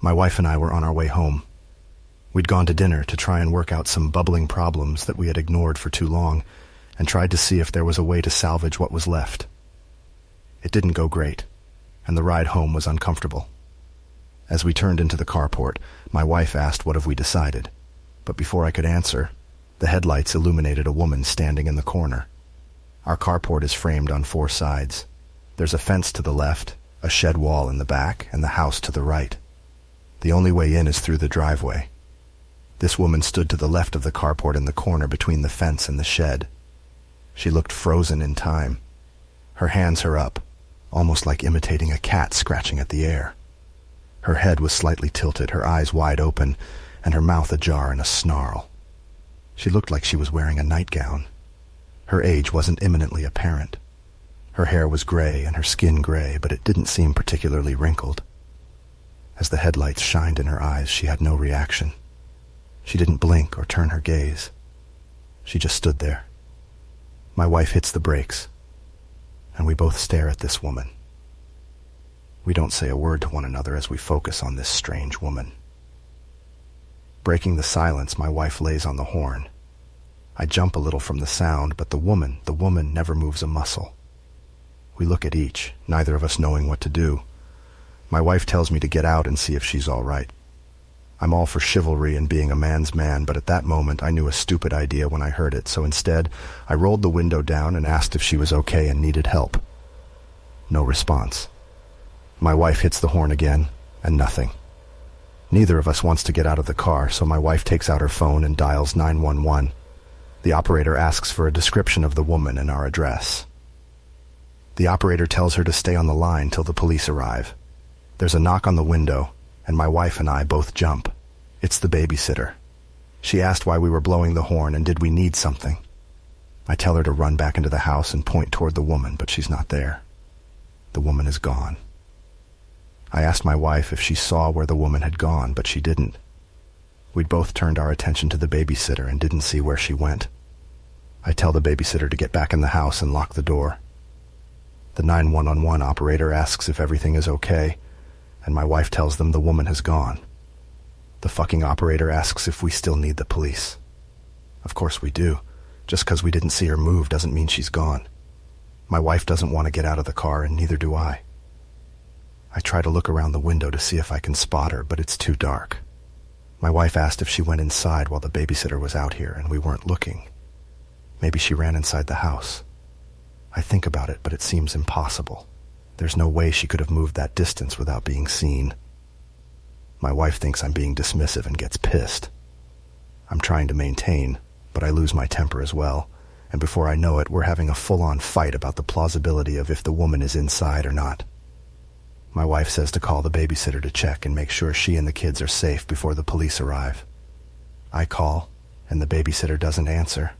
My wife and I were on our way home. We'd gone to dinner to try and work out some bubbling problems that we had ignored for too long, and tried to see if there was a way to salvage what was left. It didn't go great, and the ride home was uncomfortable. As we turned into the carport, my wife asked what have we decided, but before I could answer, the headlights illuminated a woman standing in the corner. Our carport is framed on 4 sides. There's a fence to the left, a shed wall in the back, and the house to the right. The only way in is through the driveway. This woman stood to the left of the carport in the corner between the fence and the shed. She looked frozen in time. Her hands are up, almost like imitating a cat scratching at the air. Her head was slightly tilted, her eyes wide open, and her mouth ajar in a snarl. She looked like she was wearing a nightgown. Her age wasn't imminently apparent. Her hair was gray and her skin gray, but it didn't seem particularly wrinkled. As the headlights shined in her eyes, she had no reaction. She didn't blink or turn her gaze. She just stood there. My wife hits the brakes, and we both stare at this woman. We don't say a word to one another as we focus on this strange woman. Breaking the silence, my wife lays on the horn. I jump a little from the sound, but the woman never moves a muscle. We look at each, neither of us knowing what to do. My wife tells me to get out and see if she's all right. I'm all for chivalry and being a man's man, but at that moment I knew a stupid idea when I heard it, so instead I rolled the window down and asked if she was okay and needed help. No response. My wife hits the horn again, and nothing. Neither of us wants to get out of the car, so my wife takes out her phone and dials 911. The operator asks for a description of the woman and our address. The operator tells her to stay on the line till the police arrive. There's a knock on the window, and my wife and I both jump. It's the babysitter. She asked why we were blowing the horn and did we need something. I tell her to run back into the house and point toward the woman, but she's not there. The woman is gone. I asked my wife if she saw where the woman had gone, but she didn't. We'd both turned our attention to the babysitter and didn't see where she went. I tell the babysitter to get back in the house and lock the door. The 911 operator asks if everything is okay, and my wife tells them the woman has gone. The fucking operator asks if we still need the police. Of course we do. Just 'cause we didn't see her move doesn't mean she's gone. My wife doesn't want to get out of the car, and neither do I. I try to look around the window to see if I can spot her, but it's too dark. My wife asked if she went inside while the babysitter was out here, and we weren't looking. Maybe she ran inside the house. I think about it, but it seems impossible. There's no way she could have moved that distance without being seen. My wife thinks I'm being dismissive and gets pissed. I'm trying to maintain, but I lose my temper as well, and before I know it, we're having a full-on fight about the plausibility of if the woman is inside or not. My wife says to call the babysitter to check and make sure she and the kids are safe before the police arrive. I call, and the babysitter doesn't answer.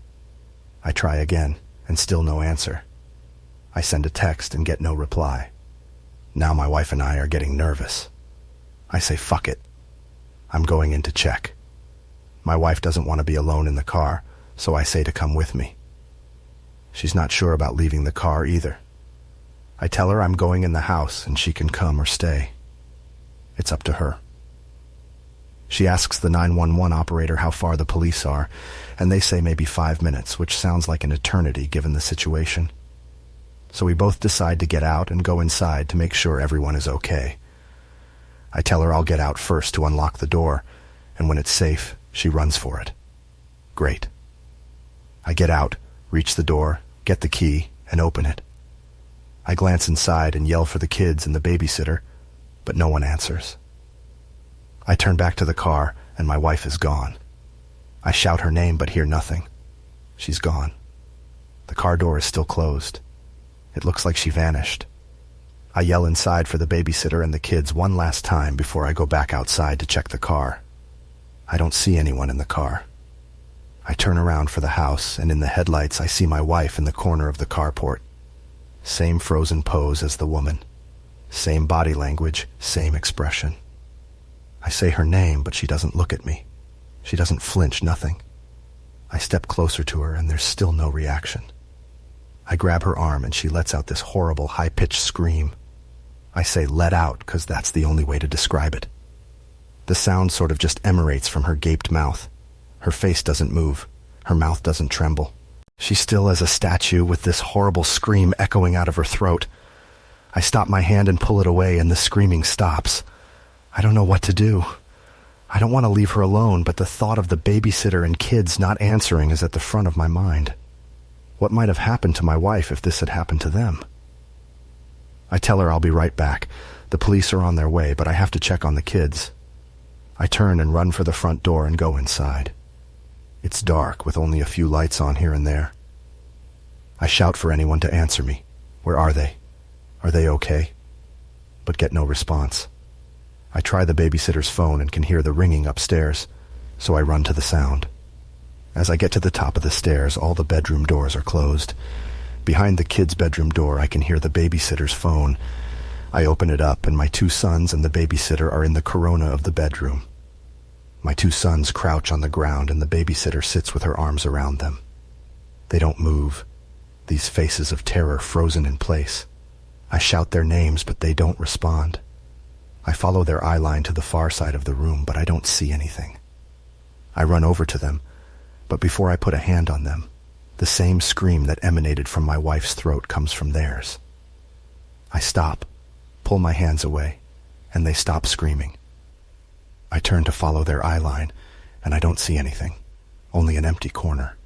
I try again, and still no answer. I send a text and get no reply. Now my wife and I are getting nervous. I say, fuck it. I'm going in to check. My wife doesn't want to be alone in the car, so I say to come with me. She's not sure about leaving the car either. I tell her I'm going in the house and she can come or stay. It's up to her. She asks the 911 operator how far the police are, and they say maybe 5 minutes, which sounds like an eternity given the situation. So we both decide to get out and go inside to make sure everyone is okay. I tell her I'll get out first to unlock the door, and when it's safe, she runs for it. Great. I get out, reach the door, get the key, and open it. I glance inside and yell for the kids and the babysitter, but no one answers. I turn back to the car, and my wife is gone. I shout her name but hear nothing. She's gone. The car door is still closed. It looks like she vanished. I yell inside for the babysitter and the kids one last time before I go back outside to check the car. I don't see anyone in the car. I turn around for the house, and in the headlights I see my wife in the corner of the carport. Same frozen pose as the woman. Same body language, same expression. I say her name, but she doesn't look at me. She doesn't flinch, nothing. I step closer to her, and there's still no reaction. I grab her arm, and she lets out this horrible, high-pitched scream. I say let out, 'cause that's the only way to describe it. The sound sort of just emanates from her gaped mouth. Her face doesn't move. Her mouth doesn't tremble. She's still as a statue with this horrible scream echoing out of her throat. I stop my hand and pull it away, and the screaming stops. I don't know what to do. I don't want to leave her alone, but the thought of the babysitter and kids not answering is at the front of my mind. What might have happened to my wife if this had happened to them? I tell her I'll be right back. The police are on their way, but I have to check on the kids. I turn and run for the front door and go inside. It's dark, with only a few lights on here and there. I shout for anyone to answer me. Where are they? Are they okay? But get no response. I try the babysitter's phone and can hear the ringing upstairs, so I run to the sound. As I get to the top of the stairs, all the bedroom doors are closed. Behind the kids' bedroom door, I can hear the babysitter's phone. I open it up, and my 2 sons and the babysitter are in the corona of the bedroom. My 2 sons crouch on the ground, and the babysitter sits with her arms around them. They don't move, these faces of terror frozen in place. I shout their names, but they don't respond. I follow their eye line to the far side of the room, but I don't see anything. I run over to them, but before I put a hand on them, the same scream that emanated from my wife's throat comes from theirs. I stop, pull my hands away, and they stop screaming. I turn to follow their eye line, and I don't see anything, only an empty corner.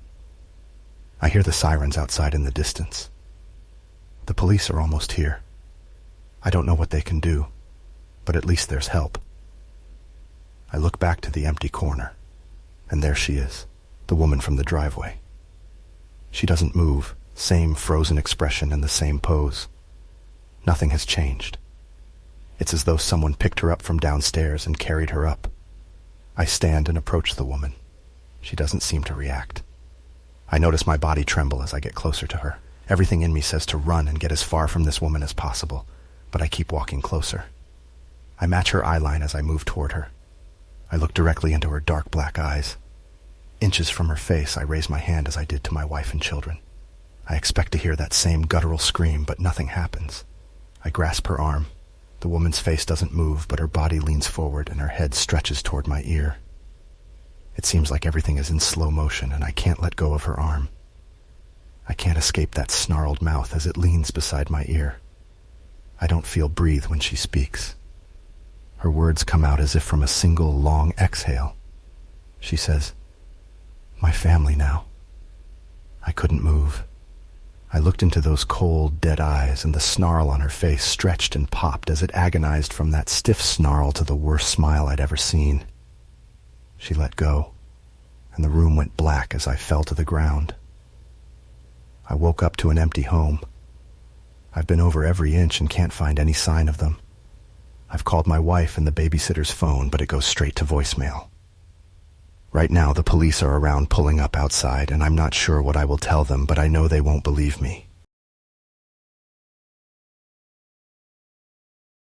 I hear the sirens outside in the distance. The police are almost here. I don't know what they can do, but at least there's help. I look back to the empty corner, and there she is, the woman from the driveway. She doesn't move, same frozen expression and the same pose. Nothing has changed. It's as though someone picked her up from downstairs and carried her up. I stand and approach the woman. She doesn't seem to react. I notice my body tremble as I get closer to her. Everything in me says to run and get as far from this woman as possible, but I keep walking closer. I match her eye line as I move toward her. I look directly into her dark black eyes. Inches from her face, I raise my hand as I did to my wife and children. I expect to hear that same guttural scream, but nothing happens. I grasp her arm. The woman's face doesn't move, but her body leans forward and her head stretches toward my ear. It seems like everything is in slow motion, and I can't let go of her arm. I can't escape that snarled mouth as it leans beside my ear. I don't feel breathe when she speaks. Her words come out as if from a single long exhale. She says, "My family now." I couldn't move. I looked into those cold, dead eyes, and the snarl on her face stretched and popped as it agonized from that stiff snarl to the worst smile I'd ever seen. She let go, and the room went black as I fell to the ground. I woke up to an empty home. I've been over every inch and can't find any sign of them. I've called my wife and the babysitter's phone, but it goes straight to voicemail. Right now, the police are around pulling up outside, and I'm not sure what I will tell them, but I know they won't believe me.